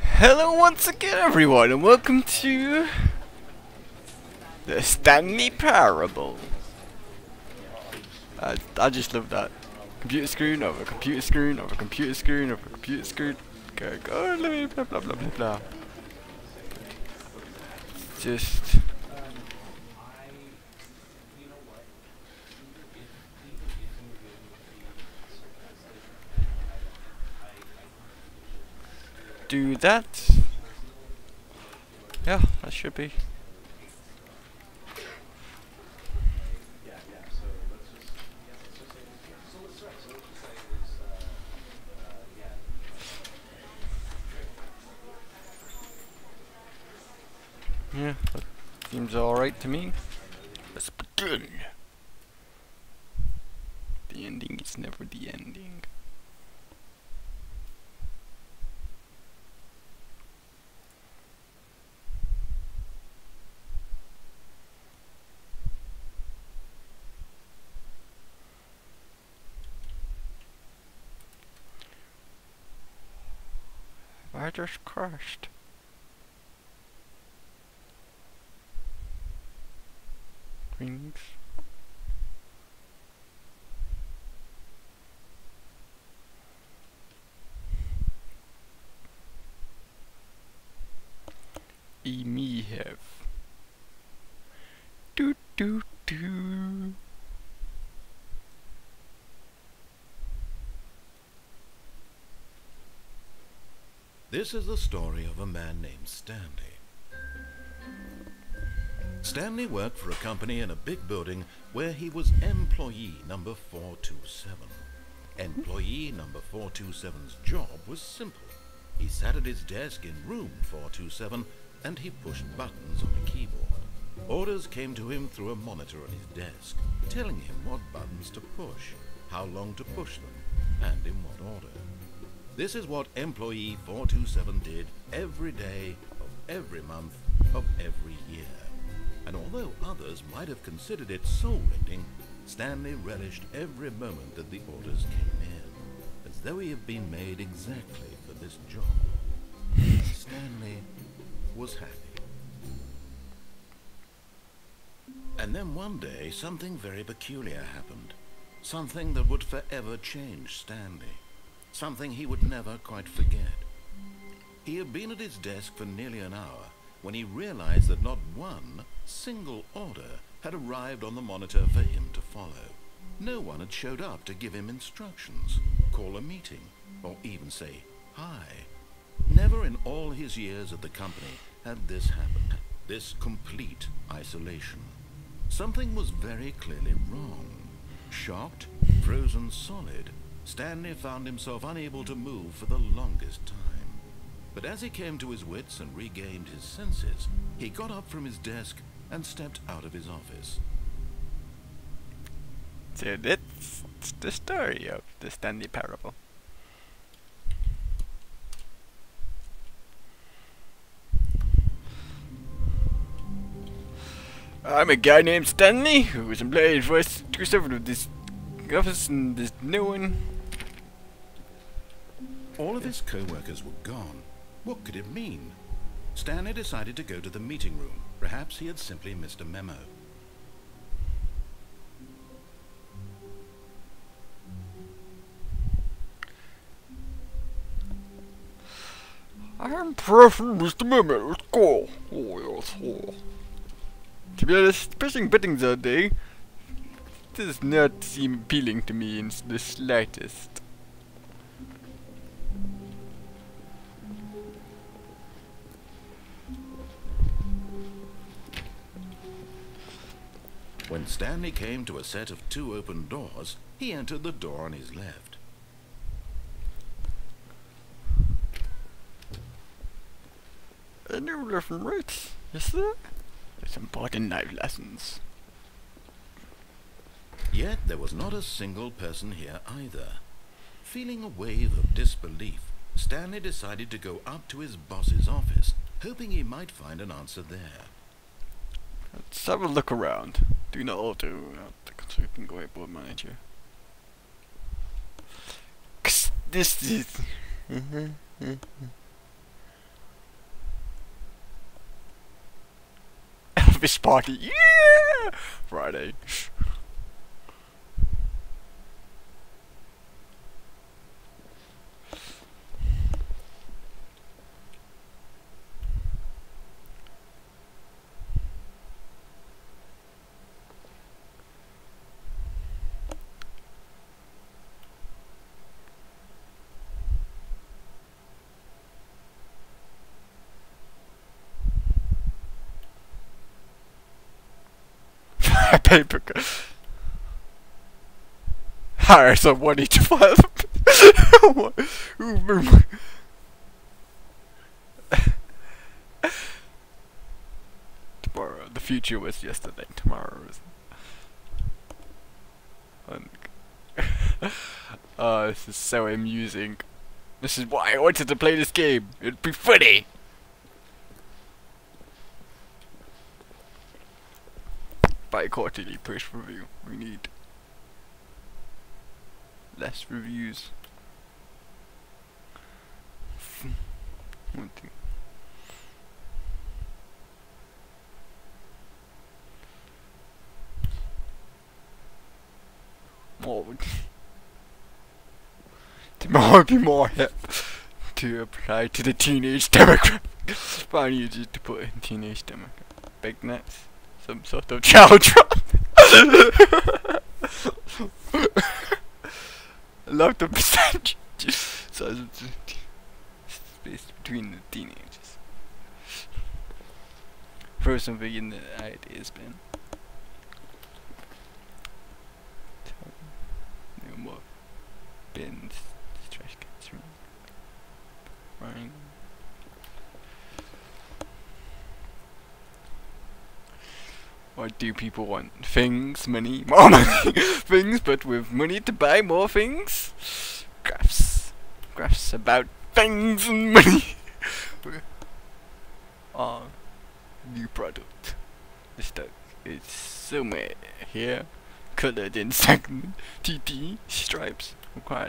Hello once again everyone and welcome to the Stanley Parable. I just love that. Computer screen over computer screen over computer screen over computer screen. Go blah blah blah blah blah. Just do that. Yeah, that should be. Yeah, that seems alright to me. Let's begin. The ending is never the ending. I just crashed. Rings. Me have. Do do do. This is the story of a man named Stanley. Stanley worked for a company in a big building where he was employee number 427. Employee number 427's job was simple. He sat at his desk in room 427 and he pushed buttons on a keyboard. Orders came to him through a monitor on his desk, telling him what buttons to push, how long to push them, and in what order. This is what employee 427 did every day of every month of every year. And although others might have considered it soul-rending, Stanley relished every moment that the orders came in, as though he had been made exactly for this job. Stanley was happy. And then one day, something very peculiar happened. Something that would forever change Stanley. Something he would never quite forget. He had been at his desk for nearly an hour when he realized that not one single order had arrived on the monitor for him to follow. No one had showed up to give him instructions, call a meeting, or even say hi. Never in all his years at the company had this happened. This complete isolation. Something was very clearly wrong. Shocked, frozen solid, Stanley found himself unable to move for the longest time. But as he came to his wits and regained his senses, he got up from his desk and stepped out of his office. So that's the story of the Stanley Parable. I'm a guy named Stanley who was employed for 27 of this office and there's no one. All of his co-workers were gone. What could it mean? Stanley decided to go to the meeting room. Perhaps he had simply missed a memo. I'm pressing Mr. Memo, let's go. Oh yes, oh. To be honest, pressing buttons all day does not seem appealing to me in the slightest. When Stanley came to a set of 2 open doors, he entered the door on his left. A new lesson, right? Yes, sir? There's important life lessons. Yet there was not a single person here either. Feeling a wave of disbelief, Stanley decided to go up to his boss's office, hoping he might find an answer there. Let's have a look around. Do not alter the consulting whiteboard manager. This is Elvis party, yeah! Friday. Paper. Hire somebody to file. Tomorrow. The future was yesterday. Tomorrow is. This is so amusing. This is why I wanted to play this game. It'd be funny. By quarterly push review, we need less reviews. More would tomorrow be more hip to apply to the teenage demographic. But I need you to put in teenage demographic. Big nuts. Some sort of child drop. Love the percentage. Size of the space between the teenagers. Throw something in the ideas bin. No more bins. Trash cans. Right. What do people want? Things, money, more money, things, but with money to buy more things? Graphs. Graphs about things and money. Our new product. The stock is somewhere here, colored in segment TT stripes. Requires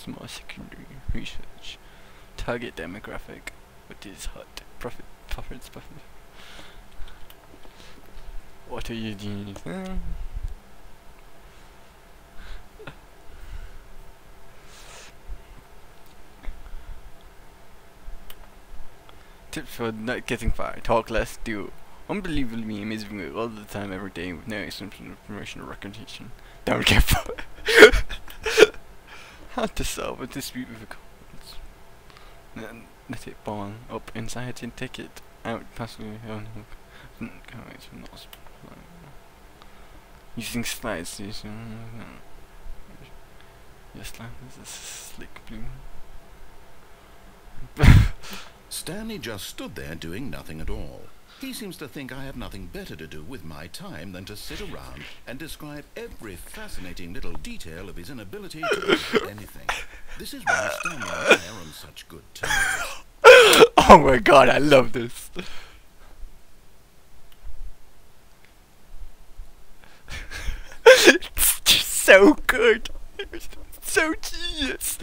more secondary research. Target demographic. What is hot? Profits. What are you doing? Tips for not getting fired. Talk less, do unbelievably amazing work all the time, every day, with no assumption of promotion or recognition. Don't get fired. How to solve a dispute with a conference. Let it ball up inside and take it out passively on using slides. Your slide is a slick blue. Stanley just stood there doing nothing at all. He seems to think I have nothing better to do with my time than to sit around and describe every fascinating little detail of his inability to do anything. This is why Stanley and I are on such good terms. Oh my god, I love this. It's just so good. It's so genius.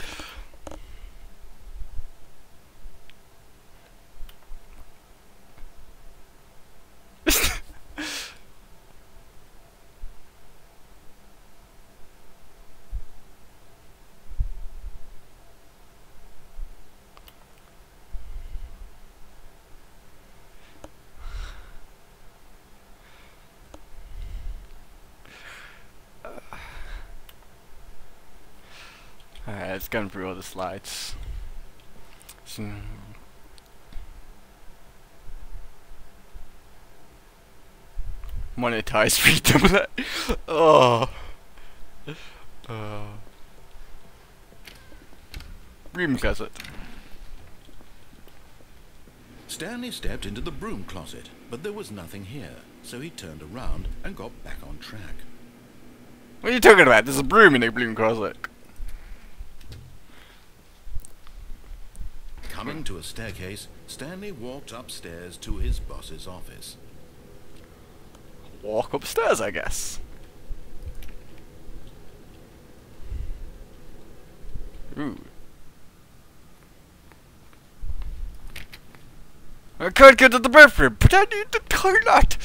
Alright, let's go through all the slides. So, monetize freedom. Oh. Broom closet. Stanley stepped into the broom closet, but there was nothing here, so he turned around and got back on track. What are you talking about? There's a broom in the broom closet. Coming to a staircase, Stanley walked upstairs to his boss's office. Walk upstairs, I guess. Ooh. I can't get to the bathroom, but I need the toilet!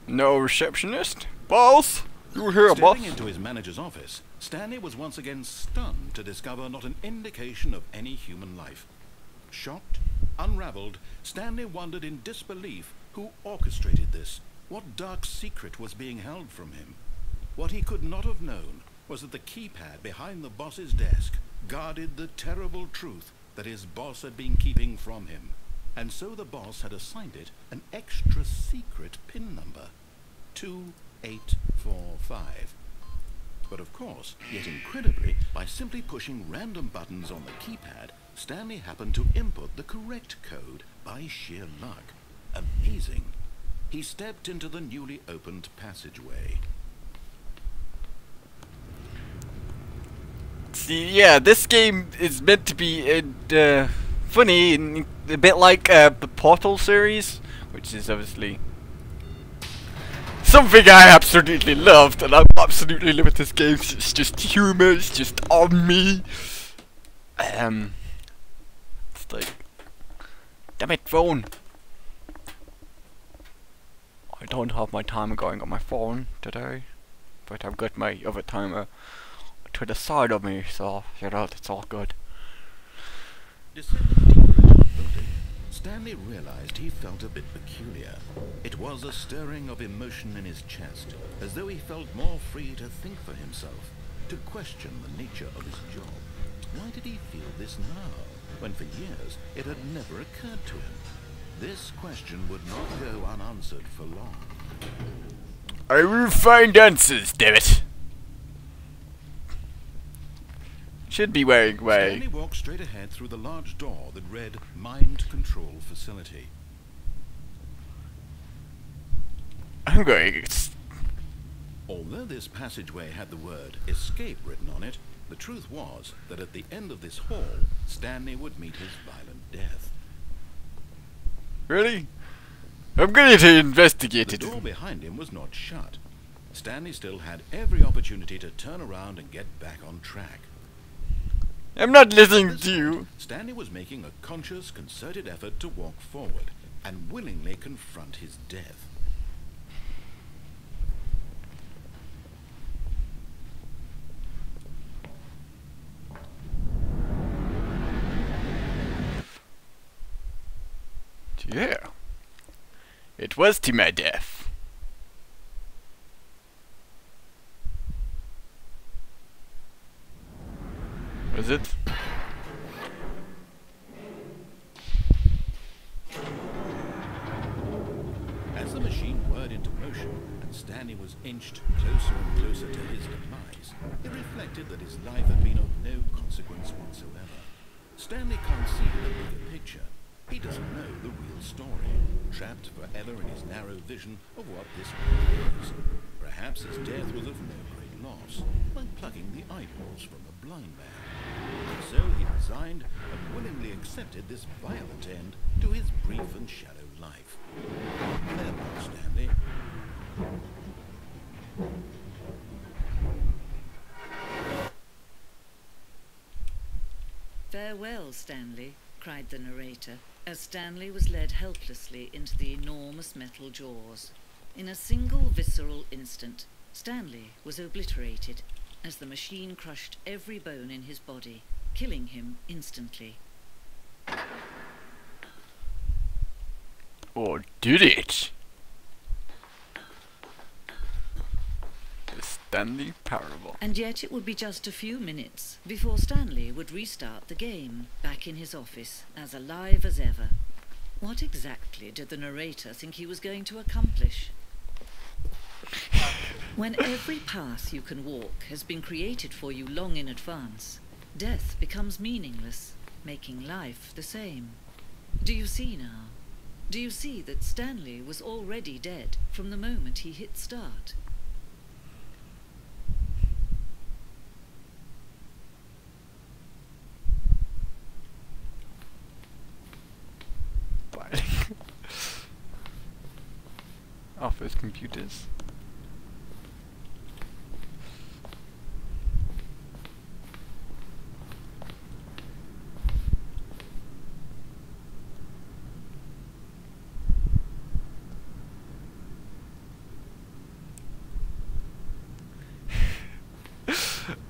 No receptionist? Boss? You here, boss? Stepping into his manager's office, Stanley was once again stunned to discover not an indication of any human life. Shocked, unraveled, Stanley wondered in disbelief who orchestrated this. What dark secret was being held from him? What he could not have known was that the keypad behind the boss's desk guarded the terrible truth that his boss had been keeping from him. And so the boss had assigned it an extra secret PIN number, 2845. But of course, yet incredibly, by simply pushing random buttons on the keypad, Stanley happened to input the correct code by sheer luck. Amazing. He stepped into the newly opened passageway. See, yeah, this game is meant to be funny and a bit like the Portal series, which is obviously something I absolutely loved, and I absolutely love this game. It's just humor, it's just on me. It's like, damn it, phone. I don't have my timer going on my phone today, but I've got my other timer to the side of me, so you know, it's all good. Descending deeper into the building, Stanley realized he felt a bit peculiar. It was a stirring of emotion in his chest, as though he felt more free to think for himself, to question the nature of his job. Why did he feel this now, when for years it had never occurred to him? This question would not go unanswered for long. I will find answers, damn it! Should be wearing way. Stanley walked straight ahead through the large door that read Mind Control Facility. I'm going. Although this passageway had the word escape written on it, the truth was that at the end of this hall, Stanley would meet his violent death. Really? I'm going to investigate The it. door behind him was not shut. Stanley still had every opportunity to turn around and get back on track. I'm not listening to you. Stanley was making a conscious, concerted effort to walk forward and willingly confront his death. Yeah. It was to my death. Was it? As the machine whirred into motion and Stanley was inched closer and closer to his demise, he reflected that his life had been of no consequence whatsoever. Stanley can't see the bigger picture. He doesn't know the real story, trapped forever in his narrow vision of what this world is. Perhaps his death was of no great loss, like plucking the eyeballs from a blind man. And so he resigned and willingly accepted this violent end to his brief and shallow life. Farewell, Stanley. Farewell, Stanley, cried the narrator, as Stanley was led helplessly into the enormous metal jaws. In a single visceral instant, Stanley was obliterated, as the machine crushed every bone in his body, killing him instantly. Or did it? The Stanley Parable. And yet it would be just a few minutes before Stanley would restart the game, back in his office, as alive as ever. What exactly did the narrator think he was going to accomplish? When every path you can walk has been created for you long in advance, death becomes meaningless, making life the same. Do you see now? Do you see that Stanley was already dead from the moment he hit start? Office computers.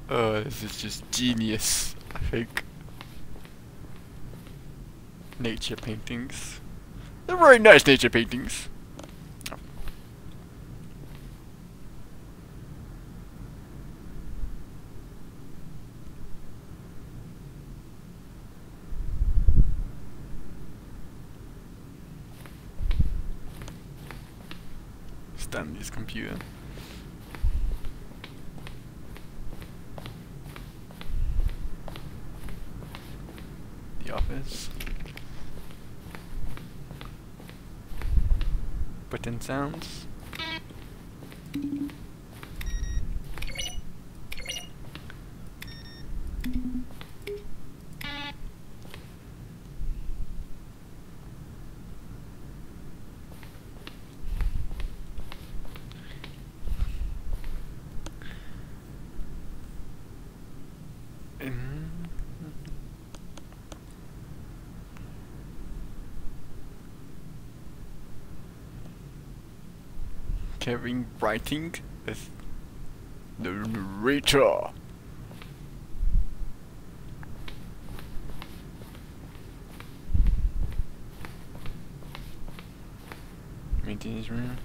Oh, this is just genius, I think. Nature paintings. They're very nice nature paintings. Stanley's computer. The office. Button sounds. Kevin writing as the narrator. Maintenance room.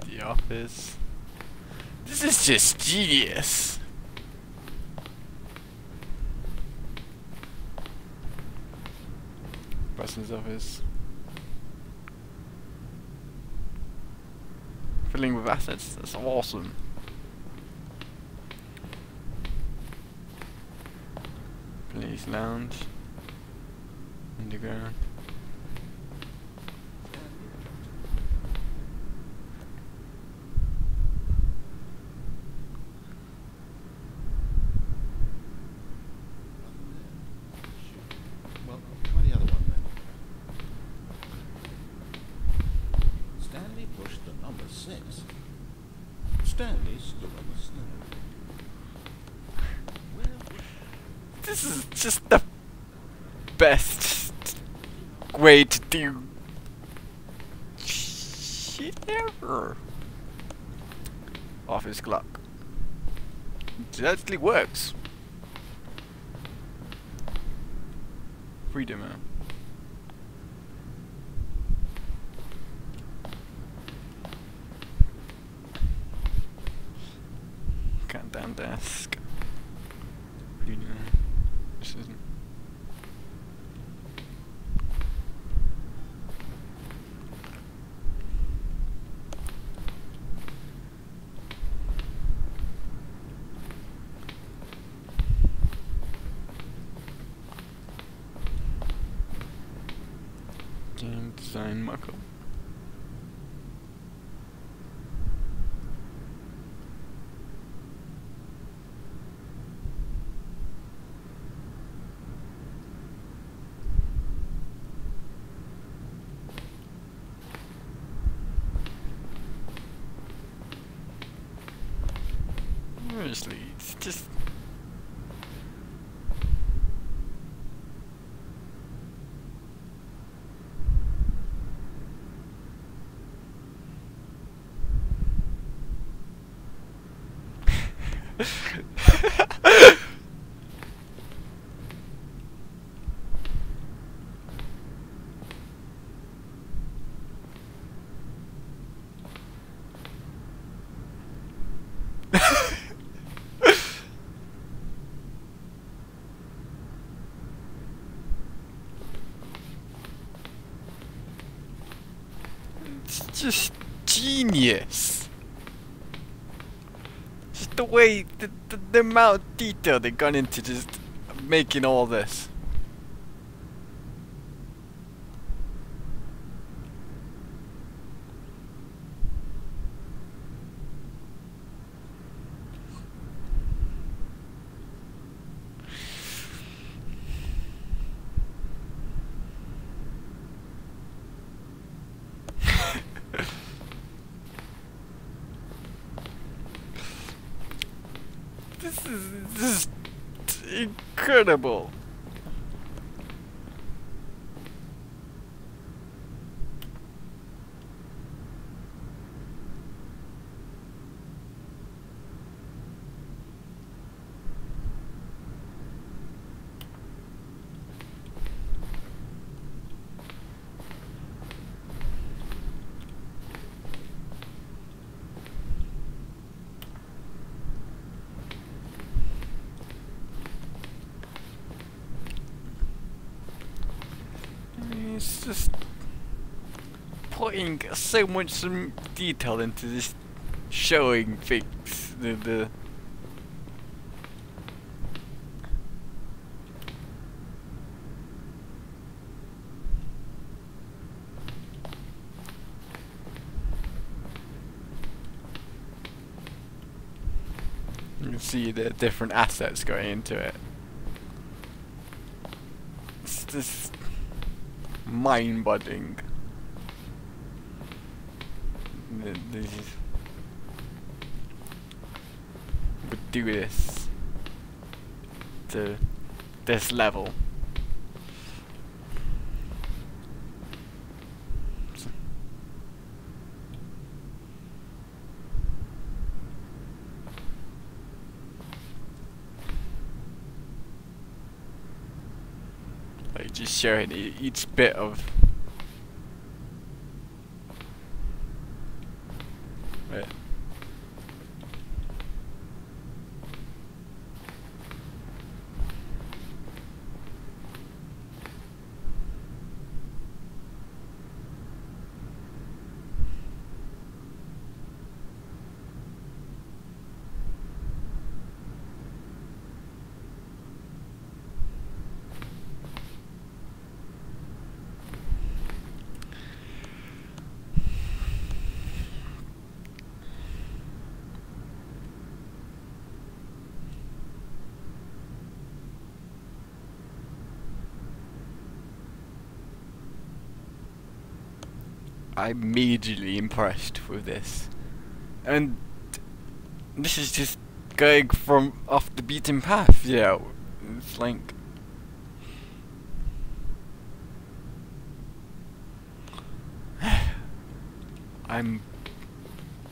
The office. This is just genius. President's office. Filling with assets. That's awesome. Police lounge. Underground. Well, try the other one then. Stanley pushed the number 6. Stanley stood on the snow. This is just the best way to do shit ever. Office clock. It actually works. Freedom, man. Countdown desk. Freedom. This isn't. Game design markup. Seriously, it's just. It's just genius. Just the way, the amount of detail they got into just making all this. This is just incredible. putting so much some detail into this showing things. The you can see the different assets going into it. It's just mind-boggling. Would do this to this level. Like just showing each bit of it. I'm immediately impressed with this, and this is just going from off the beaten path. Yeah, it's like I'm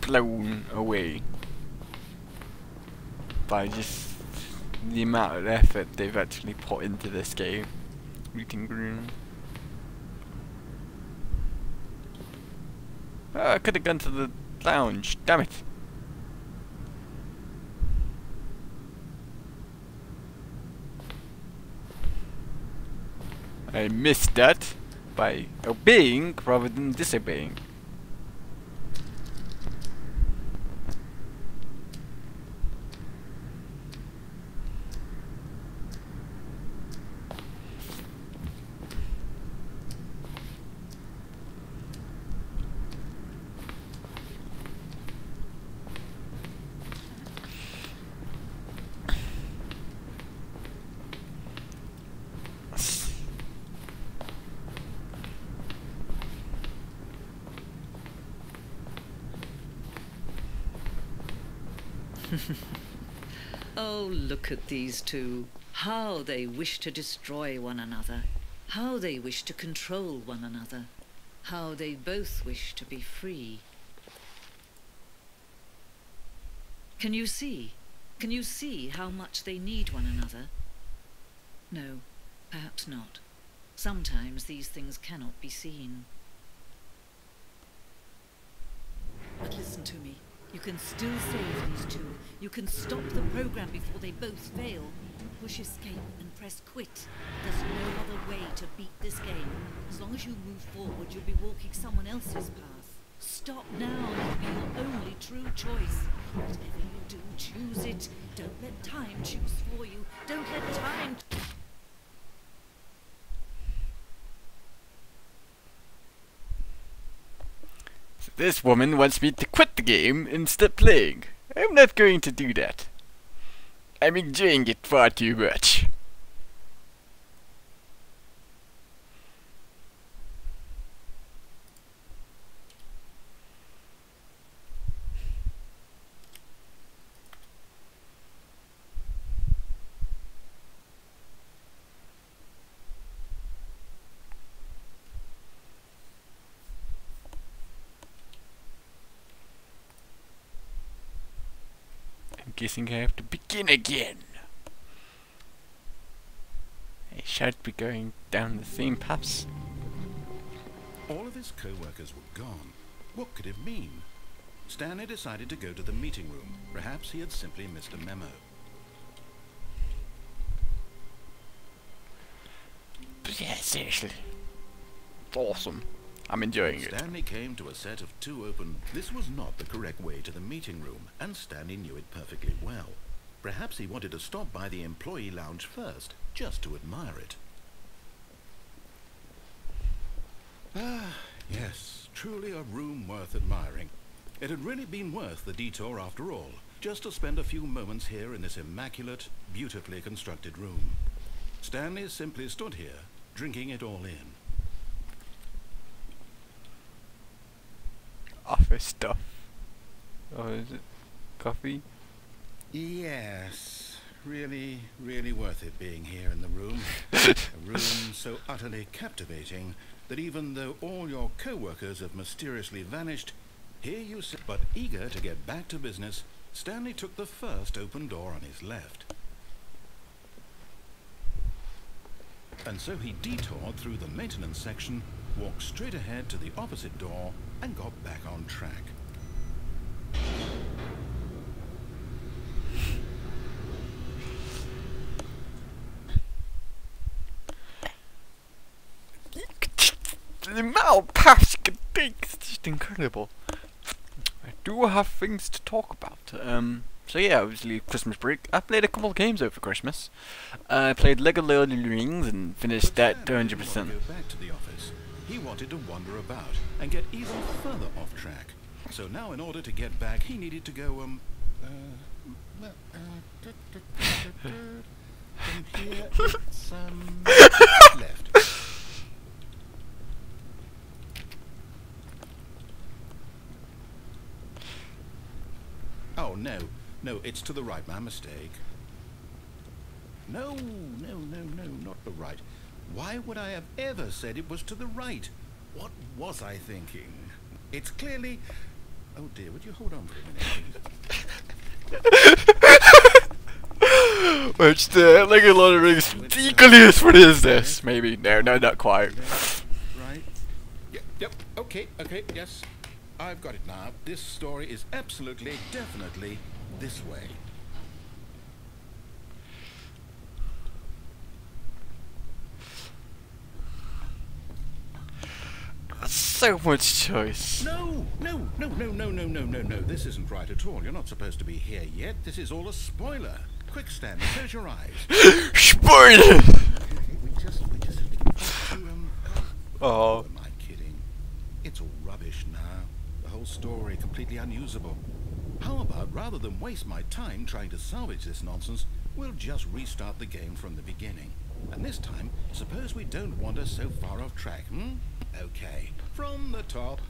blown away by just the amount of effort they've actually put into this game. Meeting room. Oh, I could have gone to the lounge. Damn it. I missed that by obeying rather than disobeying. Oh, look at these two. How they wish to destroy one another. How they wish to control one another. How they both wish to be free. Can you see? Can you see how much they need one another? No, perhaps not. Sometimes these things cannot be seen. But listen to me. You can still save these two. You can stop the program before they both fail. Push escape and press quit. There's no other way to beat this game. As long as you move forward, you'll be walking someone else's path. Stop now and it'll be your only true choice. Whatever you do, choose it. Don't let time choose for you. Don't let time... This woman wants me to quit the game and stop playing. I'm not going to do that. I'm enjoying it far too much. Guessing I have to begin again. I should be going down the same paths. All of his co-workers were gone. What could it mean? Stanley decided to go to the meeting room. Perhaps he had simply missed a memo. But yeah, seriously. It's awesome. I'm enjoying it. Stanley came to a set of 2 open... This was not the correct way to the meeting room, and Stanley knew it perfectly well. Perhaps he wanted to stop by the employee lounge first, just to admire it. Ah, yes, truly a room worth admiring. It had really been worth the detour after all, just to spend a few moments here in this immaculate, beautifully constructed room. Stanley simply stood here, drinking it all in. Office stuff. Oh, is it coffee? Yes, really, really worth it being here in the room. A room so utterly captivating that even though all your co-workers have mysteriously vanished, here you sit. But eager to get back to business, Stanley took the first open door on his left. And so he detoured through the maintenance section, walked straight ahead to the opposite door, and got back on track. The amount of paths you can take is just incredible. I do have things to talk about. So yeah, obviously Christmas break. I played a couple of games over Christmas. I played Lego Lord of the Rings and finished that to 100%. Go back to the office. He wanted to wander about and get even further off track. So now, in order to get back, he needed to go from here it's left. Oh no, it's to the right. My mistake. No, not the right. Why would I have ever said it was to the right? What was I thinking? It's clearly... Oh dear, would you hold on for a minute, please? Which the Lego Lord of the Rings equally as funny as this, maybe. No, not quite. Right. Yep, okay, yes. I've got it now. This story is absolutely, definitely this way. So much choice. No. This isn't right at all. You're not supposed to be here yet. This is all a spoiler. Quick, Stanley, close your eyes. Spoiler! We just have to get back to, Oh. Am I kidding? It's all rubbish now. The whole story completely unusable. How about, rather than waste my time trying to salvage this nonsense, we'll just restart the game from the beginning. And this time, suppose we don't wander so far off track, Okay, from the top.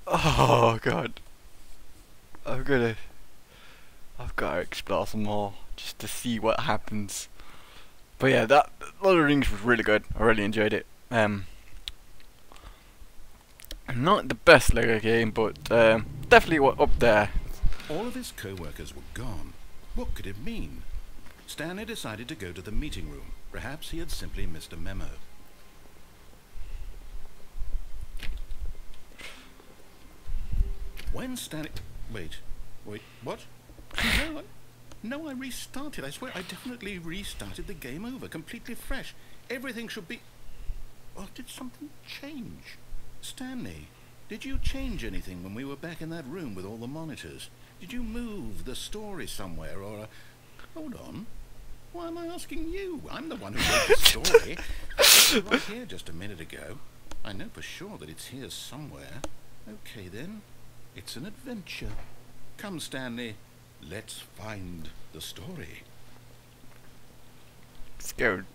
Oh god. I've got to explore some more just to see what happens. But yeah, that Lord of the Rings was really good. I really enjoyed it. Not the best Lego game, but definitely up there. All of his co-workers were gone. What could it mean? Stanley decided to go to the meeting room. Perhaps he had simply missed a memo. When Stanley... Wait, what? No, I restarted. I swear, I definitely restarted the game over, completely fresh. Everything should be... Or did something change? Stanley, did you change anything when we were back in that room with all the monitors? Did you move the story somewhere, or... Hold on. Why am I asking you? I'm the one who wrote the story. It was right here just a minute ago. I know for sure that it's here somewhere. Okay then. It's an adventure. Come, Stanley. Let's find the story. Scared.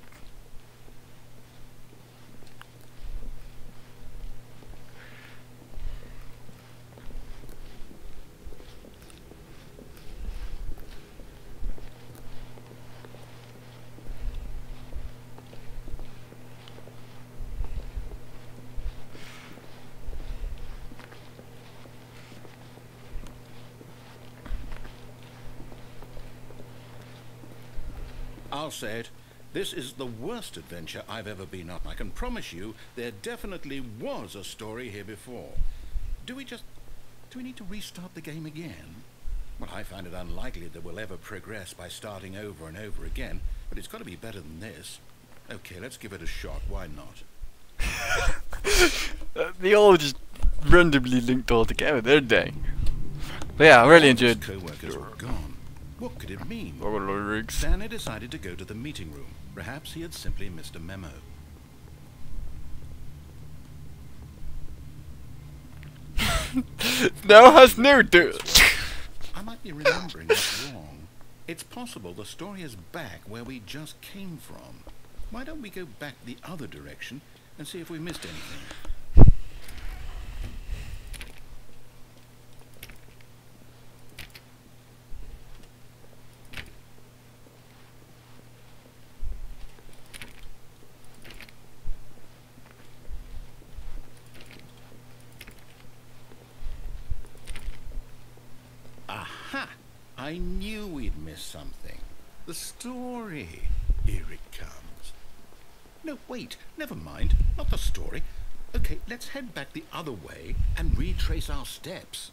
I'll say it. This is the worst adventure I've ever been on. I can promise you there definitely was a story here before. Do we need to restart the game again? Well, I find it unlikely that we'll ever progress by starting over and over again, but it's got to be better than this. Okay, let's give it a shot. Why not? They all just randomly linked all together, didn't they? But yeah, I really enjoyed. Co-workers were gone. What could it mean? Rigs. Stanley decided to go to the meeting room. Perhaps he had simply missed a memo. Now has no dirt. I might be remembering what's wrong. It's possible the story is back where we just came from. Why don't we go back the other direction and see if we missed anything? Aha! I knew we'd miss something. The story. Here it comes. No, wait. Never mind. Not the story. Okay, let's head back the other way and retrace our steps.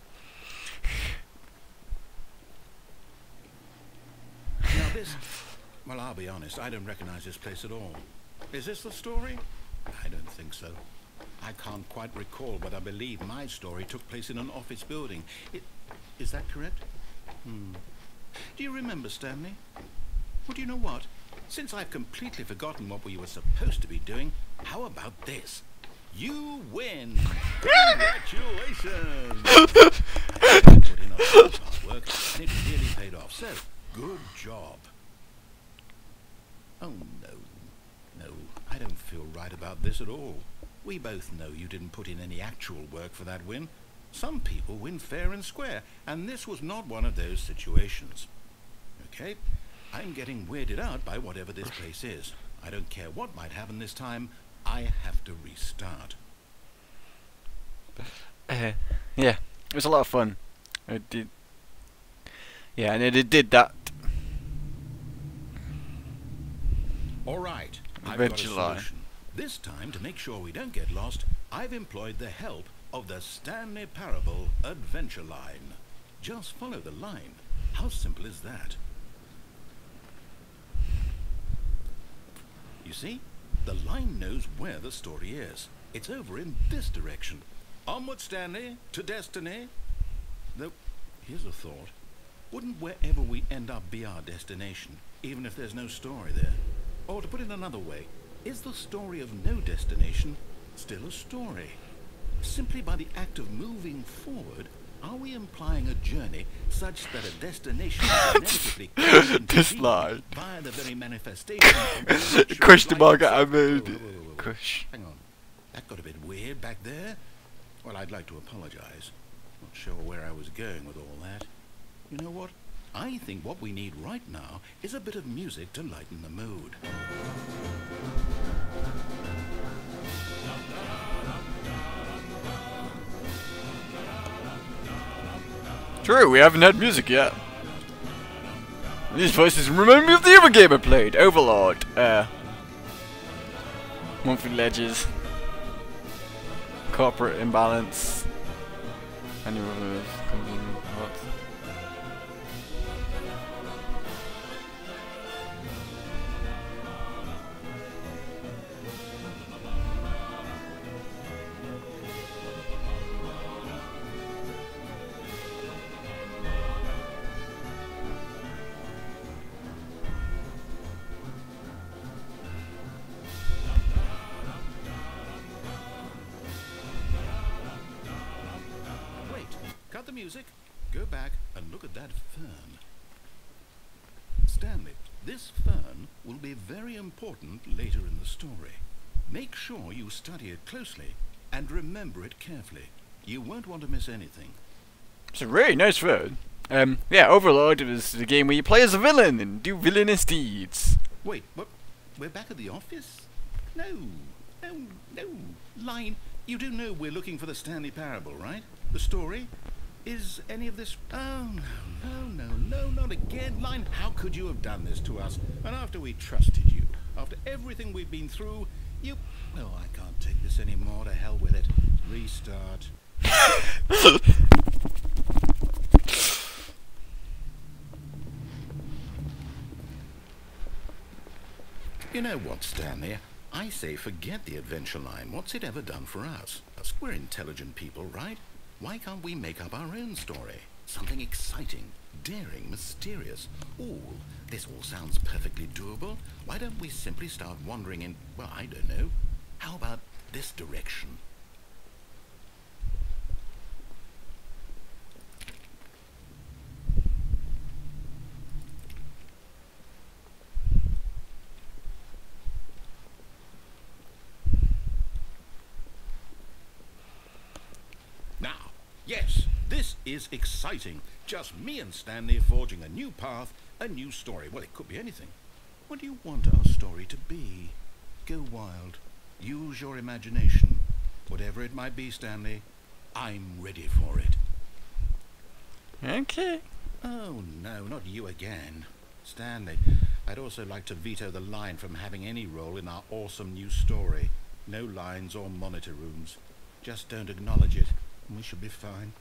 Now this... Well, I'll be honest. I don't recognize this place at all. Is this the story? I don't think so. I can't quite recall, but I believe my story took place in an office building. Is that correct? Do you remember, Stanley? Well, do you know what? Since I've completely forgotten what we were supposed to be doing, how about this? You win! Congratulations! I put in a lot of hard work, and it really paid off. So, good job. Oh, no. No, I don't feel right about this at all. We both know you didn't put in any actual work for that win. Some people win fair and square, and this was not one of those situations. Okay, I'm getting weirded out by whatever this place is. I don't care what might happen this time. I have to restart. Yeah, it was a lot of fun. It did. Yeah, and it did that. All right, I've got a Eventually. solution. This time, to make sure we don't get lost, I've employed the help of the Stanley Parable Adventure Line. Just follow the line. How simple is that? You see? The line knows where the story is. It's over in this direction. Onward, Stanley, to destiny. Though, here's a thought. Wouldn't wherever we end up be our destination, even if there's no story there? Or to put it another way, is the story of no destination still a story? Simply by the act of moving forward, are we implying a journey such that a destination is inevitably comes into This being line. via the very manifestation of the nature Question of mark, life I itself? made. Whoa. Kush. Hang on. That got a bit weird back there. Well, I'd like to apologize. Not sure where I was going with all that. You know what? I think what we need right now is a bit of music to lighten the mood. True, we haven't had music yet. These voices remind me of the other game I played, Overlord. Monthly ledges, corporate imbalance, annual moves, what? Wait, cut the music, go back and look at that fern. Stanley, this fern will be very important later in the story. Make sure you study it closely and remember it carefully. You won't want to miss anything. It's a really nice phone. Yeah, Overlord is the game where you play as a villain and do villainous deeds. Wait, what? We're back at the office? No. Line, you do know we're looking for the Stanley Parable, right? The story? Is any of this... Oh, no, not again. Line, how could you have done this to us? And after we trusted you, after everything we've been through, you... Oh, I can't take this anymore. To hell with it. Restart. You know what, Stanley? I say forget the adventure line. What's it ever done for us? We're intelligent people, right? Why can't we make up our own story? Something exciting, daring, mysterious. Ooh, this all sounds perfectly doable. Why don't we simply start wandering in, well, I don't know. How about this direction? Now, yes, this is exciting. Just me and Stanley forging a new path, a new story. Well, it could be anything. What do you want our story to be? Go wild. Use your imagination. Whatever it might be, Stanley, I'm ready for it. Okay. Oh, no, not you again. Stanley, I'd also like to veto the line from having any role in our awesome new story. No lines or monitor rooms. Just don't acknowledge it, and we should be fine.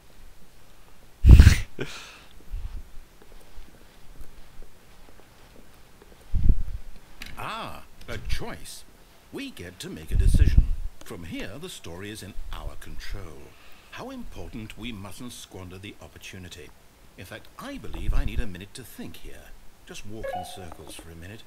Ah, a choice. We get to make a decision. From here, the story is in our control. How important, we mustn't squander the opportunity. In fact, I believe I need a minute to think here. Just walk in circles for a minute.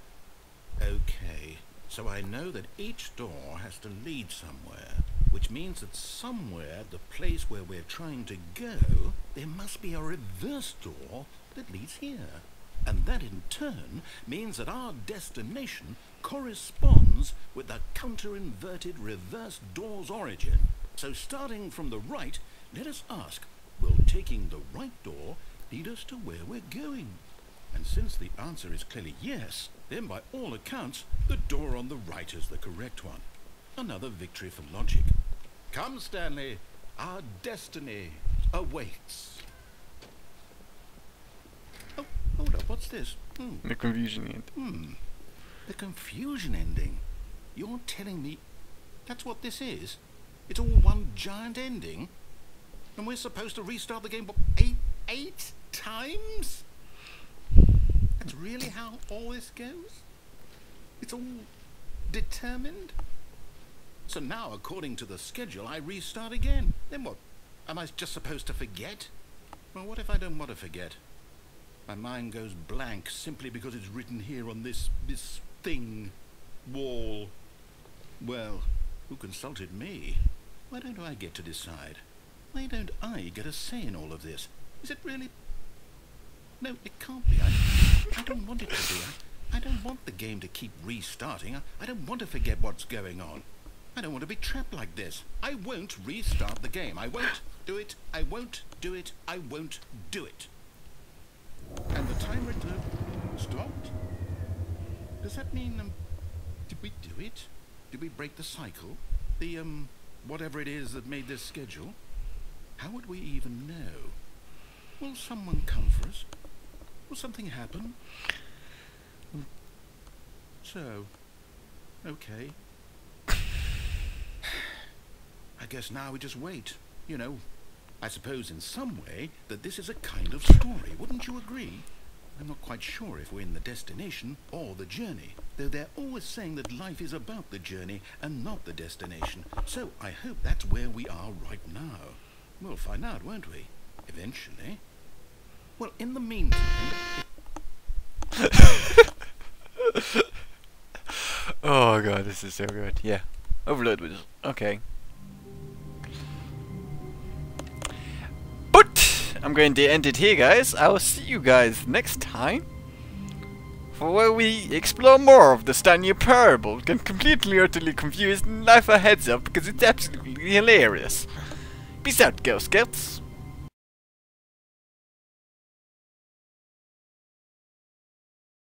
Okay, so I know that each door has to lead somewhere, which means that somewhere, the place where we're trying to go, there must be a reverse door that leads here. And that in turn means that our destination corresponds with the counter-inverted reverse door's origin. So starting from the right, let us ask, will taking the right door lead us to where we're going? And since the answer is clearly yes, then by all accounts, the door on the right is the correct one. Another victory for logic. Come, Stanley, our destiny awaits. Oh, hold up, what's this? The confusion end. The confusion ending. You're telling me that's what this is? It's all one giant ending? And we're supposed to restart the game, what, eight times? That's really how all this goes? It's all determined? So now, according to the schedule, I restart again. Then what? Am I just supposed to forget? Well, what if I don't want to forget? My mind goes blank simply because it's written here on this thing, wall. Well, who consulted me? Why don't I get to decide? Why don't I get a say in all of this? Is it really? No, it can't be. I don't want it to be. I don't want the game to keep restarting. I don't want to forget what's going on. I don't want to be trapped like this. I won't restart the game. I won't do it. I won't do it. I won't do it. And the timer stopped? Does that mean, did we do it? Did we break the cycle? The, whatever it is that made this schedule? How would we even know? Will someone come for us? Will something happen? So, okay. I guess now we just wait. You know, I suppose in some way that this is a kind of story, wouldn't you agree? I'm not quite sure if we're in the destination or the journey, though they're always saying that life is about the journey and not the destination. So I hope that's where we are right now. We'll find out, won't we? Eventually. Well, in the meantime... Oh god, this is so good. Yeah. Overload with okay. But I'm going to end it here, guys. I will see you guys next time for where we explore more of the Stanley parable. Get completely utterly confused and life a heads up because it's absolutely hilarious. Peace out, Girl Scouts.